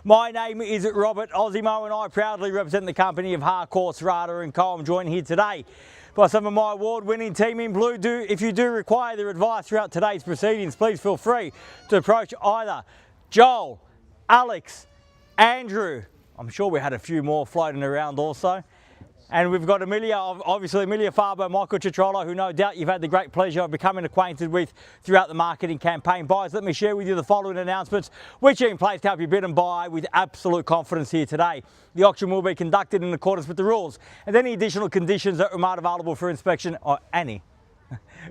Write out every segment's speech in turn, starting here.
My name is Robert Ozzimo and I proudly represent the company of Harcourts, Rata and Co. I'm joined here today by some of my award-winning team in blue. If you do require their advice throughout today's proceedings, please feel free to approach either Joel, Alex, Andrew. I'm sure we had a few more floating around also. And we've got Emilia, obviously Emilia, Faba, Michael Cetrola, who no doubt you've had the great pleasure of becoming acquainted with throughout the marketing campaign. Buyers, let me share with you the following announcements, which are in place to help you bid and buy with absolute confidence here today. The auction will be conducted in accordance with the rules, and any additional conditions that are made available for inspection, or any,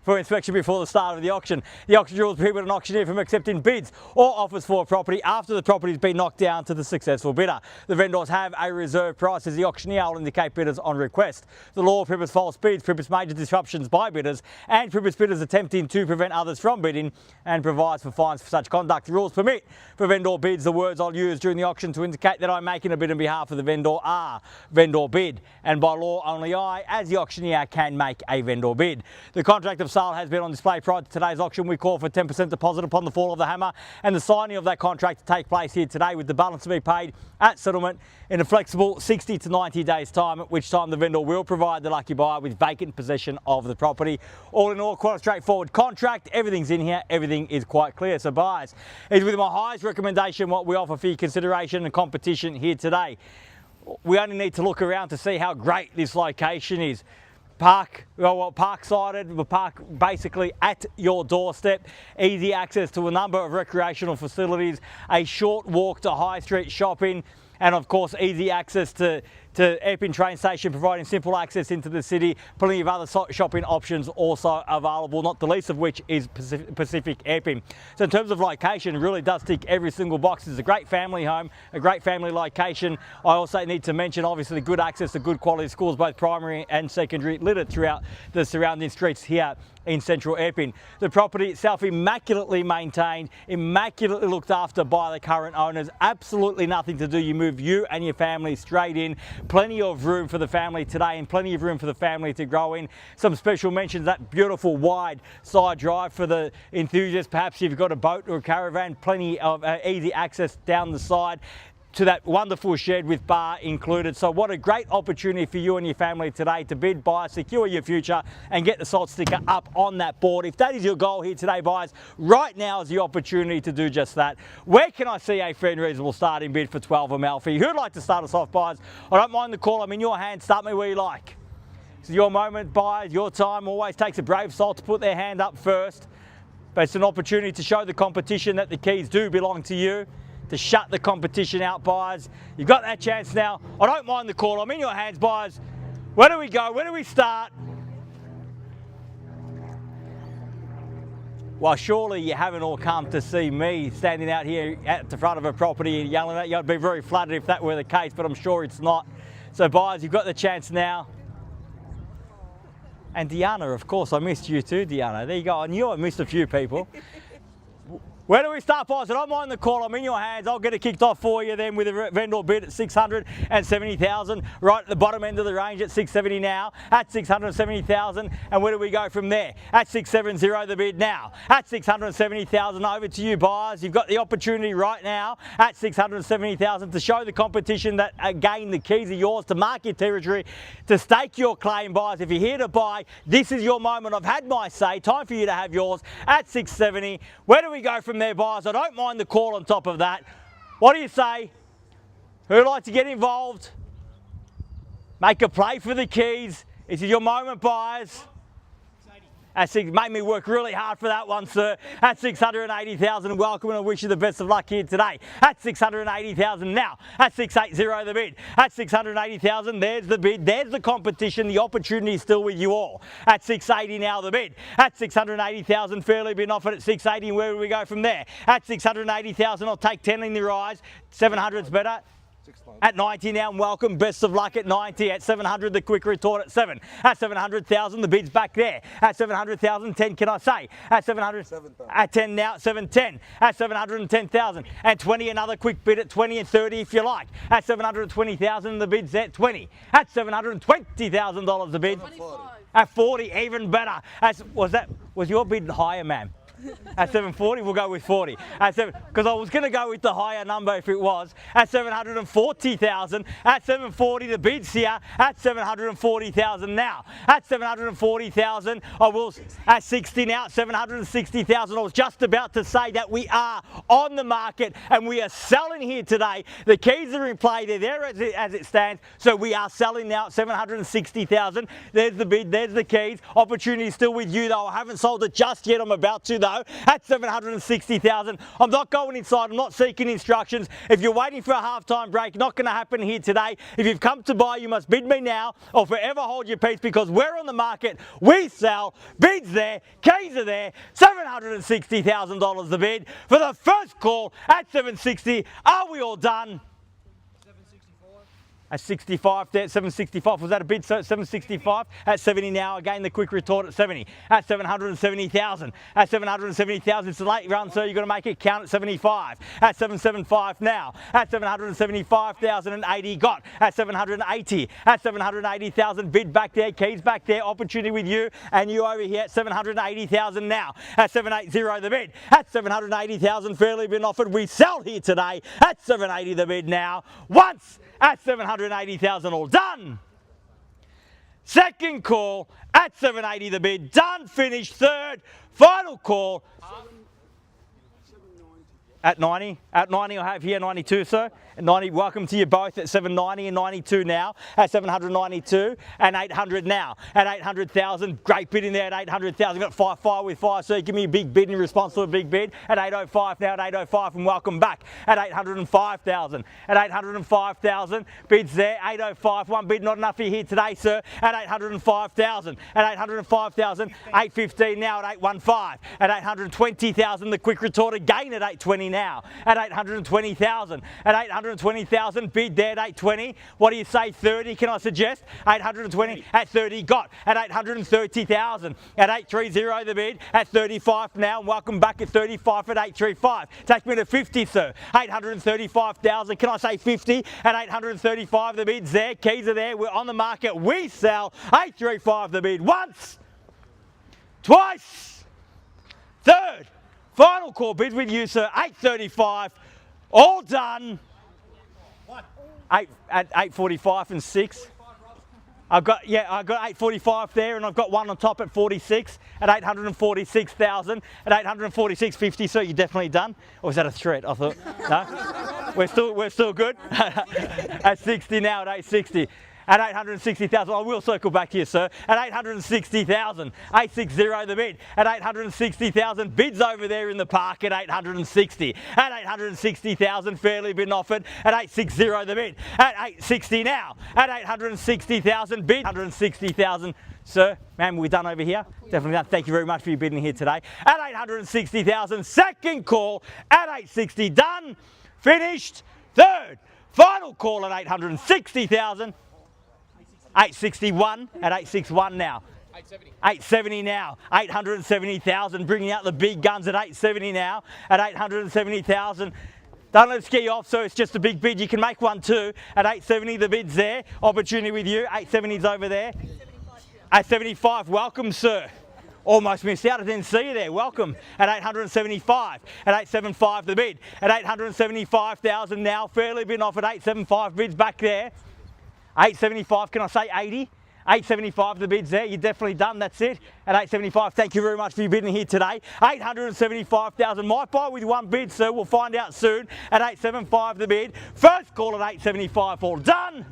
for inspection before the start of the auction. The auction rules prohibit an auctioneer from accepting bids or offers for a property after the property has been knocked down to the successful bidder. The vendors have a reserve price as the auctioneer will indicate bidders on request. The law prohibits false bids, prohibits major disruptions by bidders, and prohibits bidders attempting to prevent others from bidding, and provides for fines for such conduct. The rules permit for vendor bids. The words I'll use during the auction to indicate that I'm making a bid on behalf of the vendor are vendor bid, and by law only I, as the auctioneer, can make a vendor bid. The contract of sale has been on display prior to today's auction. We call for 10% deposit upon the fall of the hammer and the signing of that contract to take place here today, with the balance to be paid at settlement in a flexible 60 to 90 days time, at which time the vendor will provide the lucky buyer with vacant possession of the property. All in all, quite a straightforward contract. Everything's in here, everything is quite clear. So buyers, is with my highest recommendation what we offer for your consideration and competition here today. We only need to look around to see how great this location is. Park-sided, the park basically at your doorstep, easy access to a number of recreational facilities, a short walk to high street shopping, and of course easy access to EPPING train station, providing simple access into the city. Plenty of other shopping options also available, not the least of which is Pacific EPPING. So in terms of location, it really does tick every single box. It's a great family home, a great family location. I also need to mention obviously good access to good quality schools, both primary and secondary, littered throughout the surrounding streets here in central EPPING. The property itself immaculately maintained, immaculately looked after by the current owners. Absolutely nothing to do. You move you and your family straight in. Plenty of room for the family today and plenty of room for the family to grow in. Some special mentions, that beautiful wide side drive for the enthusiast. Perhaps if you've got a boat or a caravan, plenty of easy access down the side to that wonderful shed with bar included. So what a great opportunity for you and your family today to bid, buy, secure your future and get the salt sticker up on that board. If that is your goal here today, buyers, right now is the opportunity to do just that. Where can I see a fair and reasonable starting bid for 12 Amalfi? Who'd like to start us off, buyers? I don't mind the call. I'm in your hands. Start me where you like. It's your moment, buyers, your time. Always takes a brave soul to put their hand up first. But it's an opportunity to show the competition that the keys do belong to you, to shut the competition out, buyers. You've got that chance now. I don't mind the call. I'm in your hands, buyers. Where do we go? Where do we start? Well, surely you haven't all come to see me standing out here at the front of a property and yelling at you. I'd be very flattered if that were the case, but I'm sure it's not. So buyers, you've got the chance now. And Deanna, of course, I missed you too, Deanna. There you go. I knew I missed a few people. Where do we start, boys? I don't mind the call. I'm in your hands. I'll get it kicked off for you then with a vendor bid at 670,000. Right at the bottom end of the range at 670 now. At 670,000. And where do we go from there? At 670 the bid now. At 670,000 over to you, buyers. You've got the opportunity right now at 670,000 to show the competition that, again, the keys are yours, to mark your territory, to stake your claim, buyers. If you're here to buy, this is your moment. I've had my say. Time for you to have yours at 670. Where do we go from there, buyers? I don't mind the call on top of that. What do you say? Who'd like to get involved? Make a play for the keys. This is your moment, buyers. Made me work really hard for that one, sir. At 680,000, welcome, and I wish you the best of luck here today. At 680,000 now. At 680 the bid. At 680,000, there's the bid. There's the competition. The opportunity is still with you all. At 680 now the bid. At 680,000, fairly been offered at 680. Where do we go from there? At 680,000, I'll take 10 in the rise. 700's better. At 90 now, and welcome, best of luck at 90. At 700, the quick retort at 7. At 700,000, the bid's back there. At 700,000, 10 can I say? At 700, 7, at 10 now, 710. At 710,000. At 20, another quick bid at 20 and 30 if you like. At 720,000, the bid's at 20. At $720,000 the bid. 25. At 40, even better. Was your bid higher, ma'am? At 740, we'll go with 40. Because I was going to go with the higher number if it was. At 740,000. At 740, the bid's here. At 740,000 now. At 740,000, I will. At 60 now. At 760,000. I was just about to say that we are on the market and we are selling here today. The keys are in play. They're there as it stands. So we are selling now at 760,000. There's the bid. There's the keys. Opportunity still with you though. I haven't sold it just yet. I'm about to though. At 760,000. I'm not going inside. I'm not seeking instructions. If you're waiting for a halftime break, not going to happen here today. If you've come to buy, you must bid me now or forever hold your peace because we're on the market. We sell. Bids there. Keys are there. $760,000 the bid for the first call at 760. Are we all done? At 65 there, 765, was that a bid? So 765, at 70 now, again the quick retort at 70, at 770,000, at 770,000, it's a late run so you've got to make it count at 75, at 775 now, at 775,080 got, at 780, at 780,000, bid back there, keys back there, opportunity with you and you over here at 780,000 now, at 780 the bid, at 780,000 fairly been offered, we sell here today, at 780 the bid now, once, at 780,000 all done. Second call at 780 the bid, done, finished. Third, final call at 90. At 90 I have here 92, sir. At 90, welcome to you both at 790 and 92 now. At 792 and 800 now. At 800,000, great bid in there at 800,000. Got 5 with 5, so give me a big bid in response to a big bid. At 805 now, at 805 and welcome back. At 805,000. At 805,000, bids there. 805, one bid not enough for you here today, sir. At 805,000. At 805,000, 815 now at 815. At 820,000, the quick retort again at 820 now. At 820,000. At 820,000, bid there at 820. What do you say, 30, can I suggest? 820 at 30 got. At 830,000. At 830 the bid. At 35 now, and welcome back at 35 at 835. Take me to 50, sir. 835,000, can I say 50? At 835 the bid's there, keys are there, we're on the market, we sell. 835 the bid, once, twice, third, final call bid with you, sir. 835, all done. At 845 and 6. I've got 845 there, and I've got one on top at 46 at 846,000 at 846.50. So you're definitely done, or was that a threat? I thought no. We're still good. At 60 now at 860. At 860,000, I will circle back to you, sir. At 860,000, 860 the bid. At 860,000, bids over there in the park at 860. At 860,000, fairly been offered. At 860 the bid. At 860 now. At 860,000, bid. 860,000. Sir, ma'am, we're done over here. Definitely done. Thank you very much for your bidding here today. At 860,000, second call. At 860, done, finished. Third, final call at 860,000. 861 at 861 now. 870 now. 870,000, bringing out the big guns at 870 now. At 870,000. Don't let it scare you off, so it's just a big bid. You can make one too. At 870, the bid's there. Opportunity with you. 870's over there. 875, welcome, sir. Almost missed out. I didn't see you there. Welcome. At 875. At 875, the bid. At 875,000 now. Fairly been offered. 875 bids back there. 875, can I say 80? 875, the bid's there. You're definitely done. That's it. At 875, thank you very much for your bidding here today. 875,000. Might buy with one bid, sir. We'll find out soon. At 875, the bid. First call at 875, all done.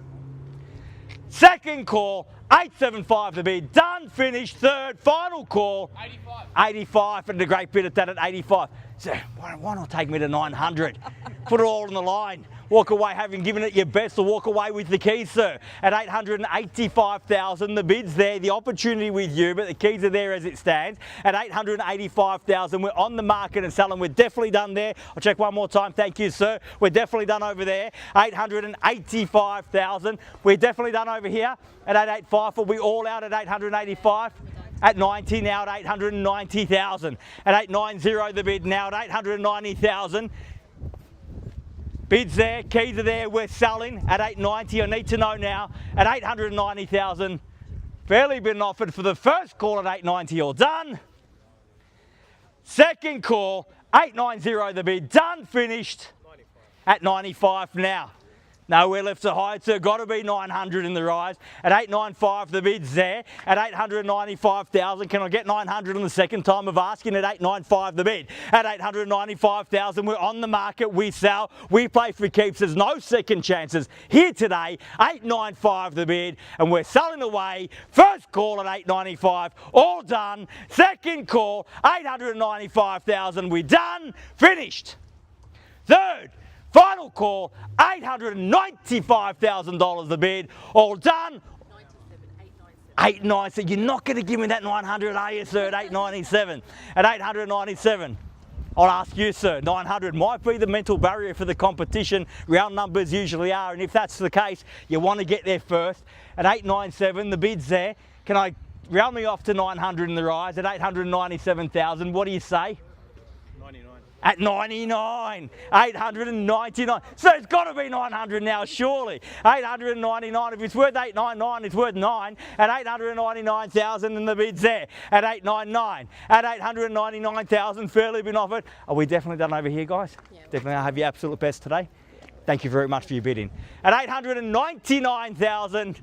Second call, 875 the bid. Done, finished. Third, final call. 85. 85, and a great bid at that at 85. So why not take me to 900? Put it all on the line. Walk away having given it your best, or walk away with the keys, sir. At 885,000, the bid's there, the opportunity with you, but the keys are there as it stands. At 885,000, we're on the market and selling. We're definitely done there. I'll check one more time. Thank you, sir. We're definitely done over there. 885,000. We're definitely done over here. At 885, are we all out at 885? At 90 now at 890,000. At 890 the bid now at 890,000. Bids there, keys are there, we're selling at 890. I need to know now at 890,000. Fairly been offered for the first call at 890, all done. Second call, 890 the bid, done, finished. 95. At 95 now. Nowhere left to hide, so got to be 900 in the rise. At 895 the bid's there. At 895,000, can I get 900 on the second time of asking? At 895 the bid. At 895,000, we're on the market, we sell, we play for keeps. There's no second chances here today. 895 the bid, and we're selling away. First call at 895, all done. Second call, 895,000, we're done, finished. Third, final call, $895,000 the bid, all done. 897. You're not going to give me that 900, are you, sir? At 897. At 897. I'll ask you, sir. 900 might be the mental barrier for the competition. Round numbers usually are, and if that's the case, you want to get there first. At 897, the bid's there. Can I round me off to 900 in the rise? At 897,000, what do you say? At 99, 899. So it's got to be 900 now, surely. 899, if it's worth 899, it's worth 9. At 899,000 and the bid's there. At 899, at 899,000, fairly been offered. Are we definitely done over here, guys? Yeah. Definitely, I'll have your absolute best today. Thank you very much for your bidding. At 899,000,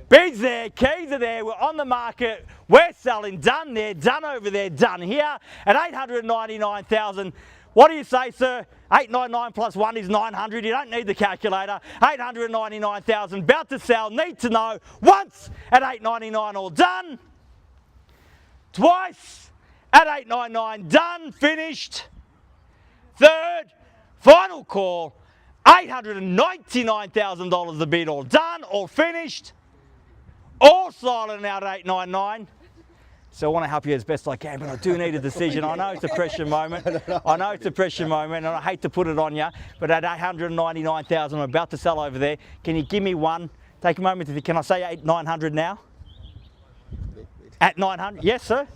bids there, keys are there, we're on the market, we're selling, done there, done over there, done here. At 899,000, what do you say, sir? 899 plus 1 is 900. You don't need the calculator. 899,000, about to sell, need to know. Once at 899, all done. Twice at 899, done, finished. Third, final call, $899,000 the bid, all done, all finished. All silent out at 899. So I want to help you as best I can, but I do need a decision. I know it's a pressure moment. I know it's a pressure moment, and I hate to put it on you, but at 899,000, I'm about to sell over there. Can you give me one? Take a moment to think. Can I say 900 now? At 900? Yes, sir.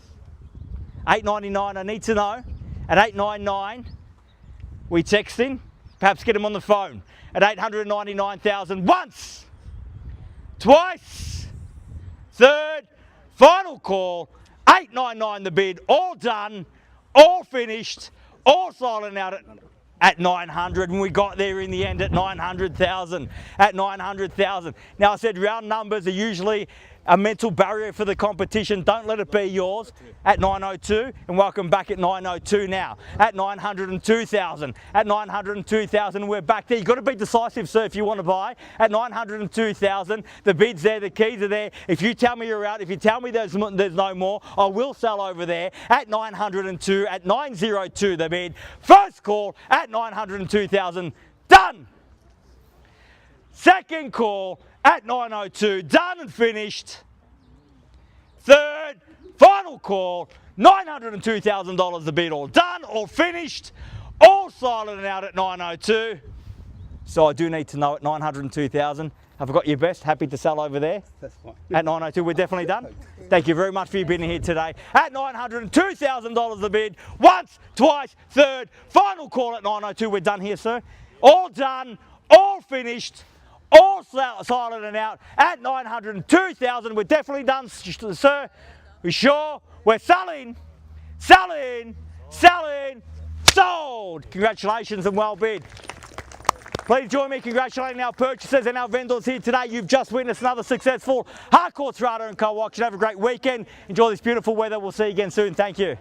899, I need to know. At 899, we text in. Perhaps get him on the phone. At 899,000, once, twice, third, final call, 899 the bid, all done, all finished, all silent out at 900, and we got there in the end at 900,000. At 900,000. Now I said round numbers are usually a mental barrier for the competition. Don't let it be yours. At 902, and welcome back at 902 now. At 902,000. At 902,000, we're back there. You've got to be decisive, sir, if you want to buy. At 902,000, the bid's there, the keys are there. If you tell me you're out, if you tell me there's no more, I will sell over there. At 902, at 902, the bid. First call at 902,000, done. Second call at 902, done and finished. Third, final call, $902,000 the bid, all done, all finished, all silent and out at 902. So I do need to know at 902,000. Have I got your best? Happy to sell over there? That's fine. At 902, we're definitely done. Thank you very much for your bidding here today. At $902,000 the bid, once, twice, third, final call at 902. We're done here, sir. All done, all finished, all silent and out at 902,000. We're definitely done, sir. We sure? We're selling, selling, selling, sold. Congratulations and well bid. Please join me congratulating our purchasers and our vendors here today. You've just witnessed another successful Harcourts, Rata & Co auction. Have a great weekend. Enjoy this beautiful weather. We'll see you again soon. Thank you.